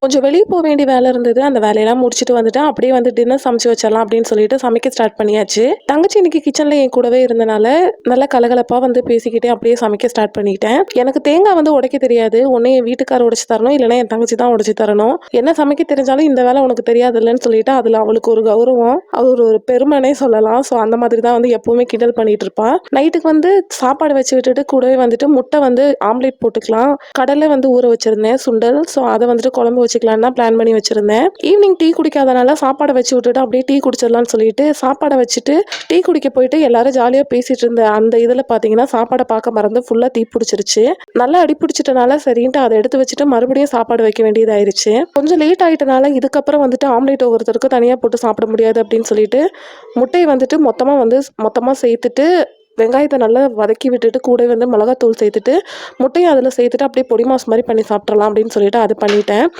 கொஞ்சம் வெளிய போ வேண்டிய வேலை இருந்தது. அந்த வேலையெல்லாம் முடிச்சுட்டு வந்துட்டேன். அப்படியே வந்து டின்னர் சமைச்சு வச்சிடலாம் அப்படின்னு சொல்லிட்டு சமைக்க ஸ்டார்ட் பண்ணியாச்சு. தங்கச்சி இன்னைக்கு கிச்சன்ல என் கூடவே இருந்தனால, நல்லா கலகலப்பா வந்து பேசிக்கிட்டே அப்படியே சமைக்க ஸ்டார்ட் பண்ணிட்டேன். எனக்கு தேங்காய் வந்து உடைக்க தெரியாது. ஒண்ணு என் வீட்டுக்காரர் உடைச்சு தரணும், இல்லைன்னா என் தங்கச்சி தான் உடைச்சு தரணும். என்ன சமைக்க தெரிஞ்சாலும் இந்த வேலை உனக்கு தெரியாதுல்லன்னு சொல்லிட்டு, அதுல அவளுக்கு ஒரு கௌரவம், அது ஒரு பெருமைனே சொல்லலாம். ஸோ அந்த மாதிரி தான் வந்து எப்பவுமே கிண்டல் பண்ணிட்டு இருப்பா. நைட்டுக்கு வந்து சாப்பாடு வச்சு விட்டுட்டு கூடவே வந்துட்டு முட்டை வந்து ஆம்லேட் போட்டுக்கலாம். கடலை வந்து ஊற வச்சிருந்தேன் சுண்டல். ஸோ அதை வந்துட்டு குழம்பு வச்சுக்கலான்னு தான் பிளான் பண்ணி வச்சிருந்தேன். ஈவினிங் டீ குடிக்காதனால சாப்பாடை வச்சு விட்டுட்டு அப்படியே டீ குடிச்சிடலாம்னு சொல்லிட்டு சாப்பாடை வச்சுட்டு டீ குடிக்க போயிட்டு எல்லாரும் ஜாலியாக பேசிட்டு இருந்த அந்த இதில் பார்த்தீங்கன்னா சாப்பாடை பார்க்க மறந்து ஃபுல்லாக தீ பிடிச்சிருச்சு. நல்லா அடி பிடிச்சிட்டனால சரின்ட்டு அதை எடுத்து வச்சுட்டு மறுபடியும் சாப்பாடு வைக்க வேண்டியதாயிருச்சு. கொஞ்சம் லேட் ஆயிட்டனால இதுக்கப்புறம் வந்துட்டு ஆம்லேட் ஒவ்வொருத்தருக்கு தனியாக போட்டு சாப்பிட முடியாது அப்படின்னு சொல்லிட்டு முட்டையை வந்துட்டு மொத்தமாக சேர்த்துட்டு வெங்காயத்தை நல்லா வதக்கி விட்டுட்டு கூட வந்து மிளகாத்தூள் சேர்த்துட்டு முட்டையை அதில் சேர்த்துட்டு அப்படியே பொடி மாஸ் மாதிரி பண்ணி சாப்பிட்றலாம் அப்படின்னு சொல்லிட்டு அது பண்ணிட்டேன்.